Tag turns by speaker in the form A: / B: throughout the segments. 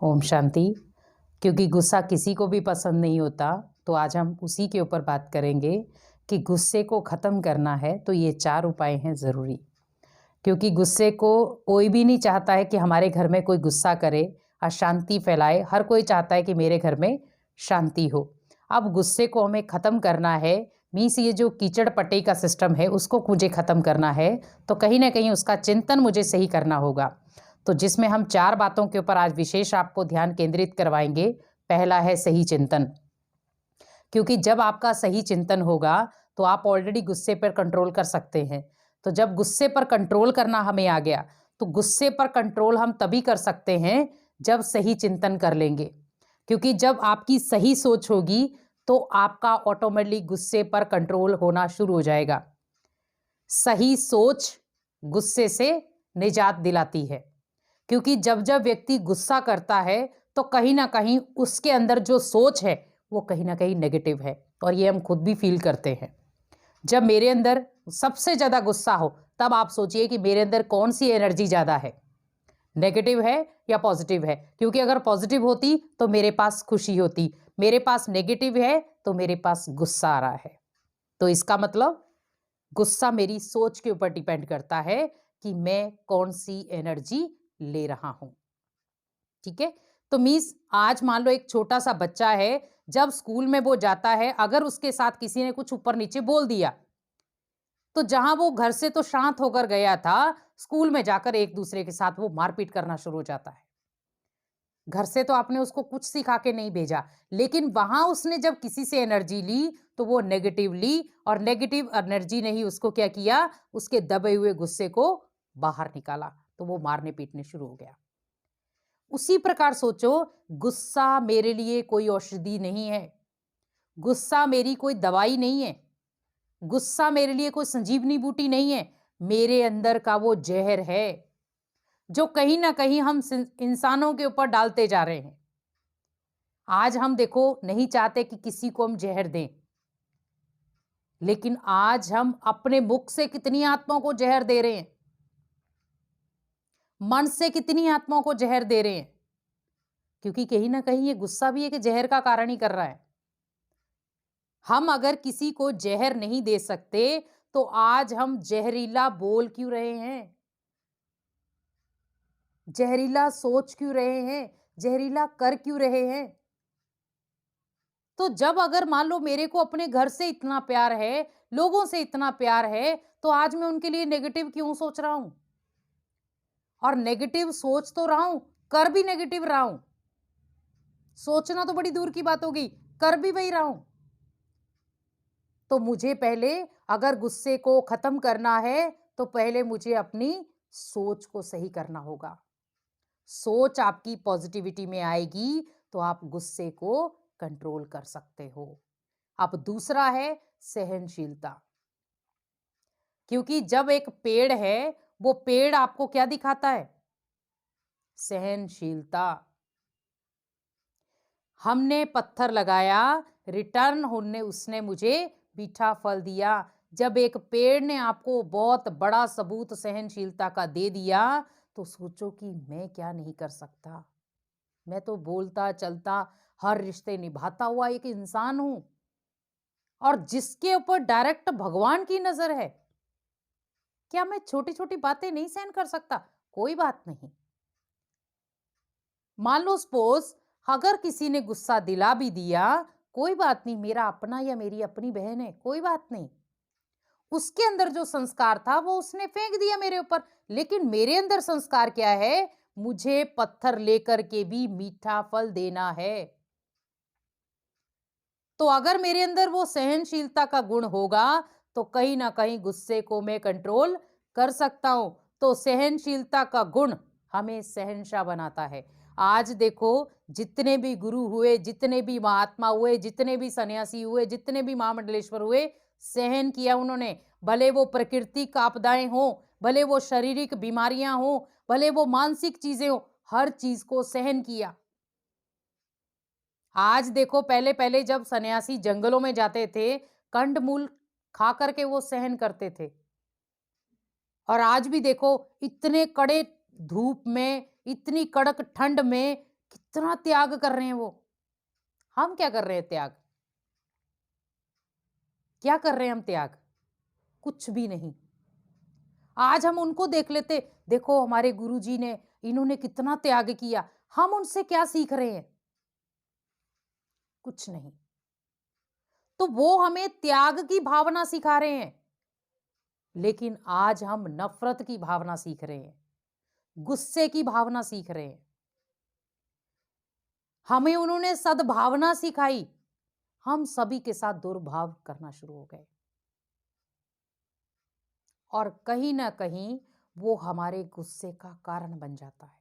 A: ओम शांति। क्योंकि गुस्सा किसी को भी पसंद नहीं होता, तो आज हम उसी के ऊपर बात करेंगे कि गुस्से को ख़त्म करना है तो ये 4 उपाय हैं ज़रूरी। क्योंकि गुस्से को कोई भी नहीं चाहता है कि हमारे घर में कोई गुस्सा करे, अशांति फैलाए। हर कोई चाहता है कि मेरे घर में शांति हो। अब गुस्से को हमें ख़त्म करना है, मीन्स ये जो कीचड़-पट्टी का सिस्टम है उसको मुझे ख़त्म करना है, तो कहीं न कहीं उसका चिंतन मुझे सही करना होगा। तो जिसमें हम 4 बातों के ऊपर आज विशेष आपको ध्यान केंद्रित करवाएँगे। पहला है सही चिंतन। क्योंकि जब आपका सही चिंतन होगा, तो आप ऑलरेडी गुस्से पर कंट्रोल कर सकते हैं। तो जब गुस्से पर कंट्रोल करना हमें आ गया, तो गुस्से पर कंट्रोल हम तभी कर सकते हैं, जब सही चिंतन कर लेंगे। क्योंकि जब आपकी सही सोच होगी, तो आपका ऑटोमेटिकली गुस्से पर कंट्रोल होना शुरू हो जाएगा। सही सोच गुस्से से निजात दिलाती है। क्योंकि जब-जब व्यक्ति गुस्सा करता है, तो कहीं न कहीं उसके अंदर जो सोच है, वो कहीं न कहीं नेगेटिव है और ये हम खुद भी फ़ील करते हैं। जब मेरे अंदर सबसे ज़्यादा गुस्सा हो, तब आप सोचिए कि मेरे अंदर कौन-सी एनर्जी ज़्यादा है, नेगेटिव है या पॉज़िटिव है? क्योंकि अगर पॉज़िटिव होती, तो मेरे पास खुशी होती, मेरे पास नेगेटिव है, तो मेरे पास गुस्सा आ रहा है। तो इसका मतलब गुस्सा मेरी सोच के ऊपर डिपेंड करता है कि मैं कौन-सी एनर्जी ले रहा हूँ। ठीक है? तो मीन्स आज मान लो एक छोटा-सा बच्चा है, जब स्कूल में वो जाता है, अगर उसके साथ किसी ने कुछ ऊपर-नीचे बोल दिया, तो जहाँ वो घर से तो शांत होकर गया था, स्कूल में जाकर एक-दूसरे के साथ वो मारपीट करना शुरू हो जाता है। घर से तो आपने उसको कुछ सिखा के नहीं भेजा, लेकिन वहाँ उसने जब किसी से एनर्जी ली, तो वो नेगेटिव ली और नेगेटिव एनर्जी ने ही उसको क्या किया, उसके दबे हुए गुस्से को बाहर निकाला, तो वो मारने-पीटने शुरू हो गया। उसी प्रकार सोचो, गुस्सा मेरे लिए कोई औषधि नहीं है, गुस्सा मेरी कोई दवाई नहीं है, गुस्सा मेरे लिए कोई संजीवनी बूटी नहीं है, मेरे अंदर का वो ज़हर है, जो कहीं न कहीं हम इंसानों के ऊपर डालते जा रहे हैं। आज हम देखो नहीं चाहते कि किसी को हम ज़हर दें, लेकिन आज हम अपने मुख से कितनी आत्माओं को ज़हर दे रहे हैं, मन से कितनी आत्माओं को ज़हर दे रहे हैं, क्योंकि कहीं न कहीं ये गुस्सा भी एक ज़हर का कारण ही कर रहा है। हम अगर किसी को ज़हर नहीं दे सकते, तो आज हम ज़हरीला बोल क्यों रहे हैं? ज़हरीला सोच क्यों रहे हैं? ज़हरीला कर क्यों रहे हैं? तो जब अगर मान लो मेरे को अपने घर से इतना प्यार है, लोगों से इतना प्यार है, तो आज मैं उनके लिए नेगेटिव क्यों सोच रहा हूँ? और नेगेटिव सोच तो रहा हूँ, कर भी नेगेटिव रहा हूँ। सोचना तो बड़ी दूर की बात होगी, कर भी वही रहा हूँ। तो मुझे पहले अगर गुस्से को खत्म करना है, तो पहले मुझे अपनी सोच को सही करना होगा। सोच आपकी पॉजिटिविटी में आएगी, तो आप गुस्से को कंट्रोल कर सकते हो। अब दूसरा है सहनशीलता। क्योंकि जब एक पेड़ है, वो पेड़ आपको क्या दिखाता है? सहनशीलता। हमने पत्थर लगाया, रिटर्न होने उसने मुझे मीठा फल दिया। जब एक पेड़ ने आपको बहुत बड़ा सबूत सहनशीलता का दे दिया, तो सोचो कि मैं क्या नहीं कर सकता। मैं तो बोलता चलता हर रिश्ते निभाता हुआ एक इंसान हूं, और जिसके ऊपर डायरेक्ट भगवान की नजर है। क्या मैं छोटी छोटी बातें नहीं सहन कर सकता? कोई बात नहीं। मान लो सपोज अगर किसी ने गुस्सा दिला भी दिया, कोई बात नहीं, मेरा अपना या मेरी अपनी बहन है, कोई बात नहीं। उसके अंदर जो संस्कार था वो उसने फेंक दिया मेरे ऊपर, लेकिन मेरे अंदर संस्कार क्या है? मुझे पत्थर लेकर के भी मीठा फल देना है। तो अगर मेरे अंदर वो सहनशीलता का गुण होगा, तो कहीं ना कहीं गुस्से को मैं कंट्रोल कर सकता हूं। तो सहनशीलता का गुण हमें सहनशाह बनाता है। आज देखो, जितने भी गुरु हुए, जितने भी महात्मा हुए, जितने भी सन्यासी हुए, जितने भी महामंडलेश्वर हुए, सहन किया उन्होंने। भले वो प्राकृतिक आपदाएं हो, भले वो शारीरिक बीमारियां हो, भले वो मानसिक चीजें हो, हर चीज को सहन किया। आज देखो, पहले पहले जब सन्यासी जंगलों में जाते थे, कंदमूल खा करके वो सहन करते थे। और आज भी देखो, इतने कड़े धूप में, इतनी कड़क ठंड में कितना त्याग कर रहे हैं वो। हम क्या कर रहे हैं त्याग? क्या कर रहे हैं हम त्याग? कुछ भी नहीं। आज हम उनको देख लेते, देखो हमारे गुरुजी ने, इन्होंने कितना त्याग किया। हम उनसे क्या सीख रहे हैं? कुछ नहीं। तो वो हमें त्याग की भावना सिखा रहे हैं, लेकिन आज हम नफरत की भावना सीख रहे हैं, गुस्से की भावना सीख रहे हैं। हमें उन्होंने सद्भावना सिखाई, हम सभी के साथ दुर्भाव करना शुरू हो गए। और कहीं ना कहीं वो हमारे गुस्से का कारण बन जाता है,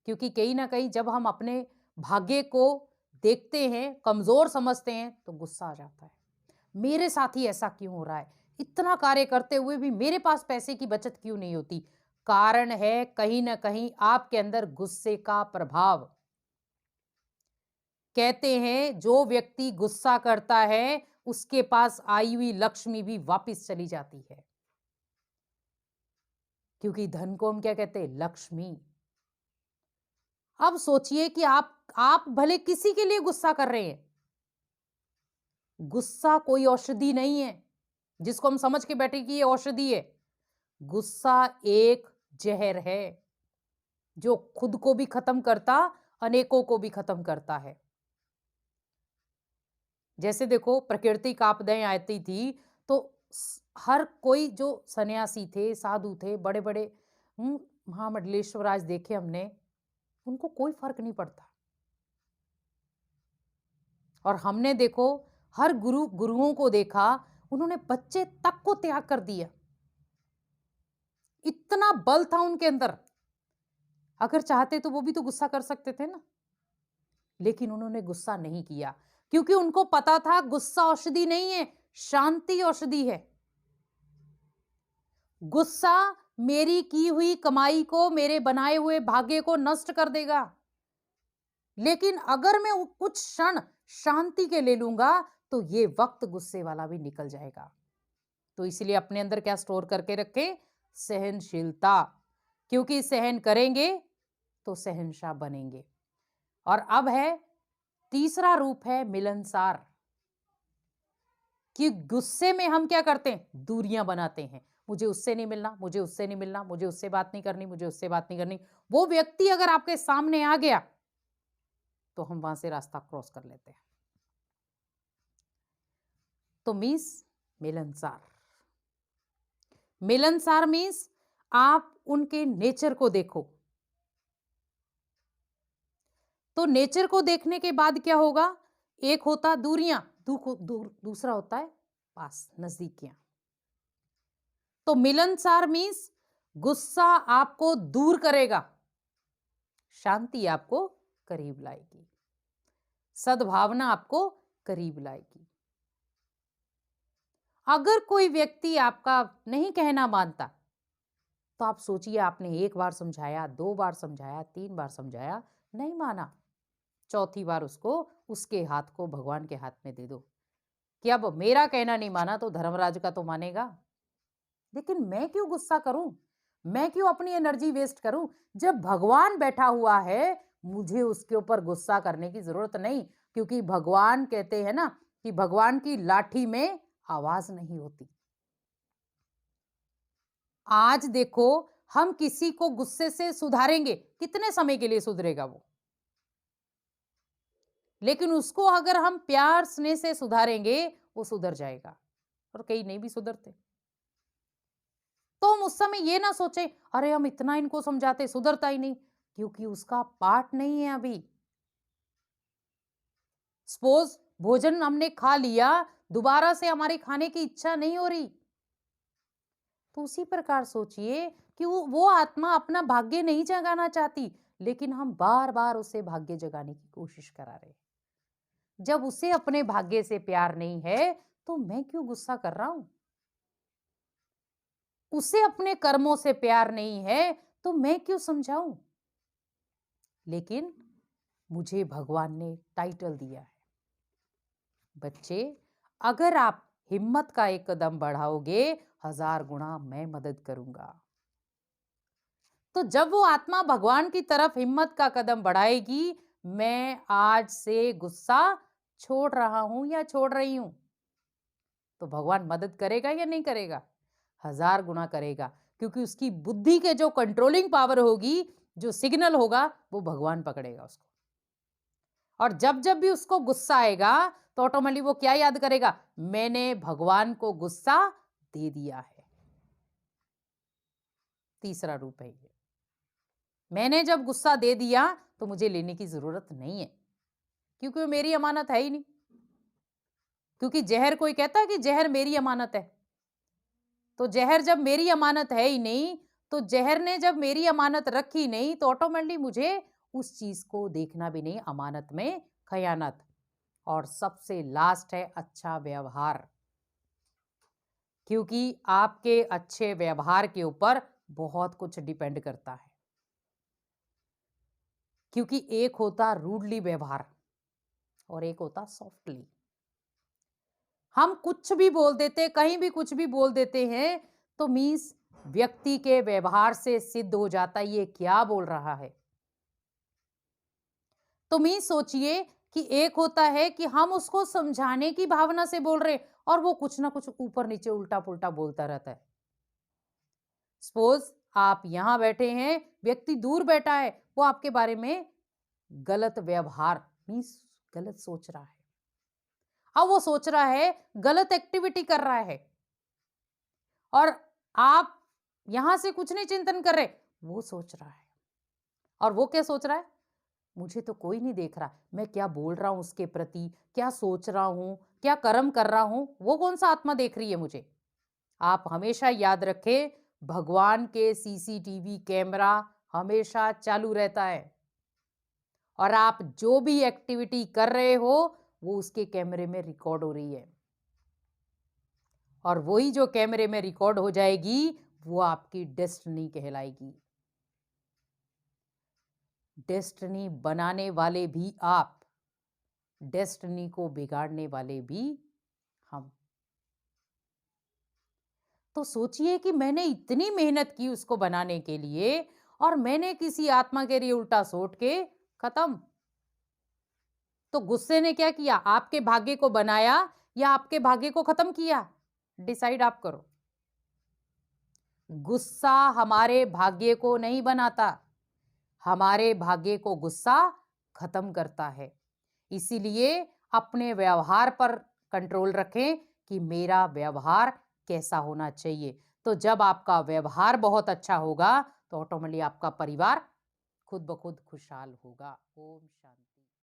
A: क्योंकि कहीं ना कहीं जब हम अपने भाग्य को देखते हैं, कमजोर समझते हैं, तो गुस्सा आ जाता है। मेरे साथ ही ऐसा क्यों हो रहा है? इतना कार्य करते हुए भी मेरे पास पैसे की बचत क्यों नहीं होती? कारण है कहीं ना कहीं आपके अंदर गुस्से का प्रभाव। कहते हैं जो व्यक्ति गुस्सा करता है, उसके पास आई हुई लक्ष्मी भी वापस चली जाती है, क्योंकि धन को हम क्या कहते हैं? लक्ष्मी। अब सोचिए कि आप भले किसी के लिए गुस्सा कर रहे हैं, गुस्सा कोई औषधि नहीं है जिसको हम समझ के बैठे कि ये औषधि है। गुस्सा एक जहर है जो खुद को भी खत्म करता, अनेकों को भी खत्म करता है। जैसे देखो, प्राकृतिक आपदाएं आती थी तो हर कोई जो सन्यासी थे, साधु थे, बड़े बड़े महामंडलेश्वर आज देखे हमने, उनको कोई फर्क नहीं पड़ता। और हमने देखो हर गुरुओं को देखा, उन्होंने बच्चे तक को त्याग कर दिया। इतना बल था उनके अंदर, अगर चाहते तो वो भी तो गुस्सा कर सकते थे ना, लेकिन उन्होंने गुस्सा नहीं किया, क्योंकि उनको पता था गुस्सा औषधि नहीं है, शांति औषधि है। गुस्सा मेरी की हुई कमाई को, मेरे बनाए हुए भाग्य को नष्ट कर देगा, लेकिन अगर मैं कुछ क्षण शांति के ले लूंगा तो ये वक्त गुस्से वाला भी निकल जाएगा। तो इसलिए अपने अंदर क्या स्टोर करके रखें? सहनशीलता, क्योंकि सहन करेंगे तो सहनशाह बनेंगे। और अब है तीसरा रूप है मिलनसार, कि गुस्से में हम क्या करते हैं? दूरियां बनाते हैं। मुझे उससे नहीं मिलना, मुझे उससे नहीं मिलना, मुझे उससे बात नहीं करनी, मुझे उससे बात नहीं करनी। वो व्यक्ति अगर आपके सामने आ गया तो हम वहां से रास्ता क्रॉस कर लेते हैं। तो मीन्स मिलनसार। मिलनसार मीन्स आप उनके नेचर को देखो। तो नेचर को देखने के बाद क्या होगा? एक होता दूरियां, दूसरा होता है पास, नजदीकियां। तो मिलनसार मीन्स गुस्सा आपको दूर करेगा, शांति आपको करीब लाएगी, सद्भावना आपको करीब लाएगी। अगर कोई व्यक्ति आपका नहीं कहना मानता, तो आप सोचिए, आपने एक बार समझाया, 2 बार समझाया, 3 बार समझाया, नहीं माना, चौथी बार उसको उसके हाथ को भगवान के हाथ में दे दो कि अब मेरा कहना नहीं माना तो धर्मराज का तो मानेगा। लेकिन मैं क्यों गुस्सा करूं? मैं क्यों अपनी एनर्जी वेस्ट करूं? जब भगवान बैठा हुआ है, मुझे उसके ऊपर गुस्सा करने की जरूरत नहीं, क्योंकि भगवान कहते हैं ना कि भगवान की लाठी में आवाज नहीं होती। आज देखो, हम किसी को गुस्से से सुधारेंगे, कितने समय के लिए सुधरेगा वो? लेकिन उसको अगर हम प्यार स्नेह से सुधारेंगे, वो सुधर जाएगा। और कई नहीं भी सुधरते। तो हम उस समय ये ना सोचे, अरे हम इतना इनको समझाते, सुधरता ही नहीं, क्योंकि उसका पार्ट नहीं है अभी। सपोज भोजन हमने खा लिया, दोबारा से हमारी खाने की इच्छा नहीं हो रही, तो उसी प्रकार सोचिए कि वो आत्मा अपना भाग्य नहीं जगाना चाहती, लेकिन हम बार बार उसे भाग्य जगाने की कोशिश करा रहे। जब उसे अपने भाग्य से प्यार नहीं है, तो मैं क्यों गुस्सा कर रहा हूं? उसे अपने कर्मों से प्यार नहीं है, तो मैं क्यों समझाऊं? लेकिन मुझे भगवान ने टाइटल दिया है, बच्चे अगर आप हिम्मत का एक कदम बढ़ाओगे, 1000 गुना मैं मदद करूंगा। तो जब वो आत्मा भगवान की तरफ हिम्मत का कदम बढ़ाएगी, मैं आज से गुस्सा छोड़ रहा हूं या छोड़ रही हूं, तो भगवान मदद करेगा या नहीं करेगा? 1000 गुना करेगा, क्योंकि उसकी बुद्धि के जो कंट्रोलिंग पावर होगी, जो सिग्नल होगा, वो भगवान पकड़ेगा उसको। और जब जब भी उसको गुस्सा आएगा, तो ऑटोमेटिकली वो क्या याद करेगा? मैंने भगवान को गुस्सा दे दिया है। तीसरा रूप है ये। मैंने जब गुस्सा दे दिया, तो मुझे लेने की जरूरत नहीं है, क्योंकि वो मेरी अमानत है ही नहीं। क्योंकि जहर, कोई कहता है कि जहर मेरी अमानत है, तो जहर जब मेरी अमानत है ही नहीं, तो जहर ने जब मेरी अमानत रखी नहीं, तो ऑटोमेटिकली मुझे उस चीज को देखना भी नहीं, अमानत में खयानत। और सबसे लास्ट है अच्छा व्यवहार, क्योंकि आपके अच्छे व्यवहार के ऊपर बहुत कुछ डिपेंड करता है। क्योंकि एक होता रूडली व्यवहार और एक होता सॉफ्टली। हम कुछ भी बोल देते, कहीं भी कुछ भी बोल देते हैं, तो मीन्स व्यक्ति के व्यवहार से सिद्ध हो जाता है ये क्या बोल रहा है। तो मीन्स सोचिए कि एक होता है कि हम उसको समझाने की भावना से बोल रहे, और वो कुछ ना कुछ ऊपर नीचे उल्टा पुल्टा बोलता रहता है। सपोज आप यहां बैठे हैं, व्यक्ति दूर बैठा है, वो आपके बारे में गलत व्यवहार मीन्स गलत सोच रहा है। अब वो सोच रहा है, गलत एक्टिविटी कर रहा है, और आप यहां से कुछ नहीं चिंतन कर रहे, वो सोच रहा है। और वो क्या सोच रहा है? मुझे तो कोई नहीं देख रहा, मैं क्या बोल रहा हूं उसके प्रति, क्या सोच रहा हूं, क्या कर्म कर रहा हूं, वो कौन सा आत्मा देख रही है मुझे? आप हमेशा याद रखें, भगवान के सीसीटीवी कैमरा हमेशा चालू रहता है, और आप जो भी एक्टिविटी कर रहे हो, वो उसके कैमरे में रिकॉर्ड हो रही है। और वही जो कैमरे में रिकॉर्ड हो जाएगी, वो आपकी डेस्टिनी कहलाएगी। डेस्टिनी बनाने वाले भी आप, डेस्टिनी को बिगाड़ने वाले भी हम। तो सोचिए कि मैंने इतनी मेहनत की उसको बनाने के लिए, और मैंने किसी आत्मा के लिए उल्टा सोच के खत्म। तो गुस्से ने क्या किया? आपके भाग्य को बनाया या आपके भाग्य को खत्म किया? डिसाइड आप करो। गुस्सा हमारे भाग्य को नहीं बनाता, हमारे भाग्य को गुस्सा खत्म करता है। इसीलिए अपने व्यवहार पर कंट्रोल रखें कि मेरा व्यवहार कैसा होना चाहिए। तो जब आपका व्यवहार बहुत अच्छा होगा, तो ऑटोमेटिकली आपका परिवार खुद ब खुद खुशहाल होगा। ओम शांति।